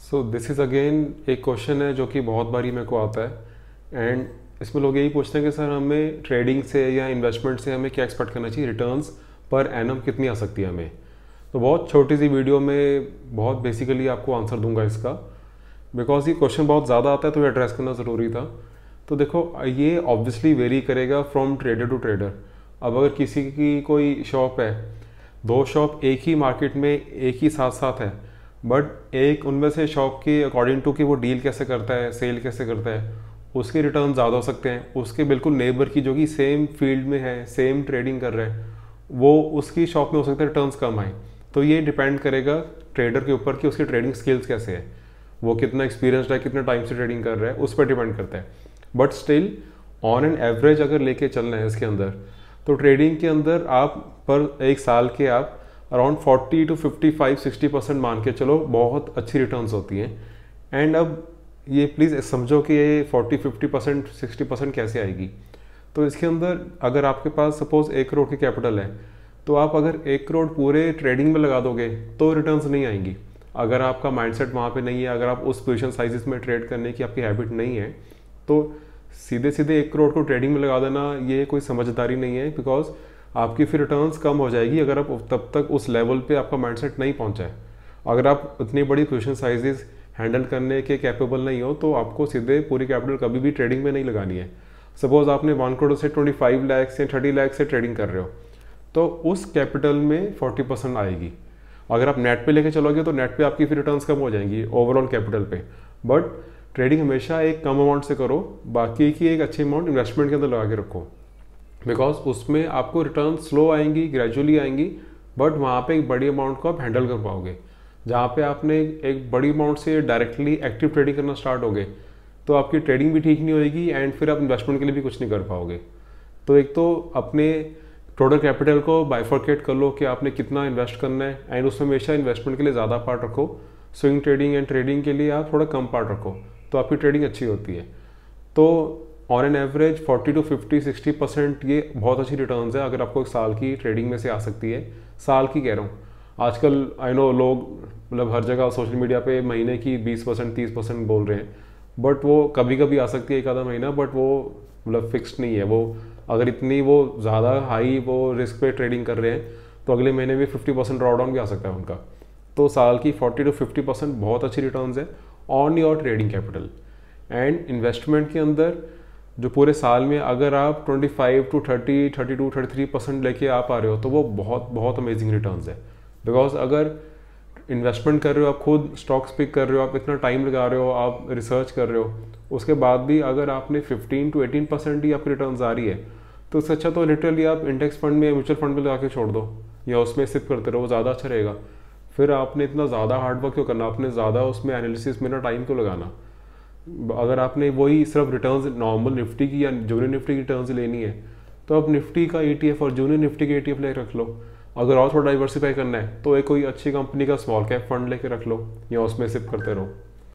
So this is again एक question है जो कि बहुत बारी मेरे को आता है एंड इसमें लोग यही पूछते हैं कि सर हमें ट्रेडिंग से या इन्वेस्टमेंट से हमें क्या एक्सपेक्ट करना चाहिए, रिटर्न्स पर एनम कितनी आ सकती है हमें। तो बहुत छोटी सी वीडियो में बहुत बेसिकली आपको आंसर दूंगा इसका, बिकॉज ये क्वेश्चन बहुत ज़्यादा आता है तो ये एड्रेस करना ज़रूरी था। तो देखो ये ऑब्वियसली वेरी करेगा फ्रॉम ट्रेडर टू ट्रेडर। अब अगर किसी की कोई शॉप है, दो शॉप एक ही मार्केट में एक ही साथ साथ है, बट एक उनमें से शॉप की अकॉर्डिंग टू कि वो डील कैसे करता है, सेल कैसे करता है, उसके रिटर्न ज़्यादा हो सकते हैं। उसके बिल्कुल नेबर की जो कि सेम फील्ड में है, सेम ट्रेडिंग कर रहे हैं, वो उसकी शॉप में हो सकता है रिटर्न्स कम आए। तो ये डिपेंड करेगा ट्रेडर के ऊपर कि उसकी ट्रेडिंग स्किल्स कैसे है, वो कितना एक्सपीरियंसड है, कितने टाइम से ट्रेडिंग कर रहा है, उस पर डिपेंड करता है। But still on an average अगर लेके चलना है इसके अंदर, तो ट्रेडिंग के अंदर आप पर एक साल के आप अराउंड 40 to 55-60% मान के चलो, बहुत अच्छी रिटर्न्स होती हैं। एंड अब ये प्लीज़ समझो कि ये 40-50% 60% कैसे आएगी। तो इसके अंदर अगर आपके पास सपोज 1 करोड़ की कैपिटल है, तो आप अगर 1 करोड़ पूरे ट्रेडिंग में लगा दोगे तो रिटर्न्स नहीं आएंगी। अगर आपका माइंडसेट वहाँ पे नहीं है, अगर आप उस पोजीशन साइजेस में ट्रेड करने की आपकी हैबिट नहीं है, तो सीधे सीधे 1 करोड़ को ट्रेडिंग में लगा देना ये कोई समझदारी नहीं है, बिकॉज आपकी फिर रिटर्न्स कम हो जाएगी अगर आप तब तक उस लेवल पे आपका माइंडसेट नहीं पहुंचा है। अगर आप इतनी बड़ी पोजीशन साइजेस हैंडल करने के कैपेबल नहीं हो, तो आपको सीधे पूरी कैपिटल कभी भी ट्रेडिंग में नहीं लगानी है। सपोज आपने 1 करोड़ से 25 लाख या 30 लाख से ट्रेडिंग कर रहे हो, तो उस कैपिटल में 40% आएगी। अगर आप नेट पे लेके चलोगे तो नेट पे आपकी फिर रिटर्न्स कम हो जाएंगी ओवरऑल कैपिटल पे। बट ट्रेडिंग हमेशा एक कम अमाउंट से करो, बाकी की एक अच्छी अमाउंट इन्वेस्टमेंट के अंदर लगा के रखो, बिकॉज उसमें आपको रिटर्न स्लो आएंगी, ग्रेजुअली आएंगी, बट वहाँ पे एक बड़ी अमाउंट को आप हैंडल कर पाओगे। जहाँ पे आपने एक बड़ी अमाउंट से डायरेक्टली एक्टिव ट्रेडिंग करना स्टार्ट हो गए, तो आपकी ट्रेडिंग भी ठीक नहीं होएगी एंड फिर आप इन्वेस्टमेंट के लिए भी कुछ नहीं कर पाओगे। तो एक तो अपने टोटल कैपिटल को बाइफर्केट कर लो कि आपने कितना इन्वेस्ट करना है, एंड उसमें हमेशा इन्वेस्टमेंट के लिए ज़्यादा पार्ट रखो, स्विंग ट्रेडिंग एंड ट्रेडिंग के लिए आप थोड़ा कम पार्ट रखो, तो आपकी ट्रेडिंग अच्छी होती है। तो ऑन एन एवरेज 40 to 50-60% ये बहुत अच्छी रिटर्न्स है अगर आपको एक साल की ट्रेडिंग में से आ सकती है। साल की कह रहा हूँ, आजकल आई नो लोग मतलब हर जगह सोशल मीडिया पे महीने की 20% 30% बोल रहे हैं, बट वो कभी कभी आ सकती है एक आधा महीना, बट वो मतलब फिक्स्ड नहीं है। वो अगर इतनी वो ज़्यादा हाई वो रिस्क पे ट्रेडिंग कर रहे हैं, तो अगले महीने भी 50% ड्रॉडाउन भी आ सकता है उनका। तो साल की 40 to 50% बहुत अच्छी रिटर्न्स है on your trading capital. And investment के अंदर जो पूरे साल में अगर आप 25 to 30, 32, 33% लेके आ पा रहे हो, तो वो बहुत बहुत अमेजिंग रिटर्न्स है। बिकॉज अगर इन्वेस्टमेंट कर रहे हो, आप खुद स्टॉक्स पिक कर रहे हो, आप इतना टाइम लगा रहे हो, आप रिसर्च कर रहे हो, उसके बाद भी अगर आपने 15 to 18% ही आपकी रिटर्न्स आ रही है, तो उससे अच्छा तो लिटरली आप इंडेक्स फंड में, म्यूचुअल फंड में लगा के छोड़ दो या उसमें सिप करते रहो, ज़्यादा अच्छा रहेगा। फिर आपने इतना ज़्यादा हार्डवर्क क्यों करना, आपने ज़्यादा उसमें एनालिसिस में ना टाइम क्यों लगाना। अगर आपने वही सिर्फ रिटर्न्स नॉर्मल निफ्टी की या जूनियर निफ्टी की रिटर्न्स लेनी है, तो आप निफ्टी का ETF और जूनियर निफ्टी का ETF ले रख लो। अगर और थोड़ा डाइवर्सिफाई करना है तो एक कोई अच्छी कंपनी का स्मॉल कैप फंड लेके रख लो या उसमें सिप करते रहो।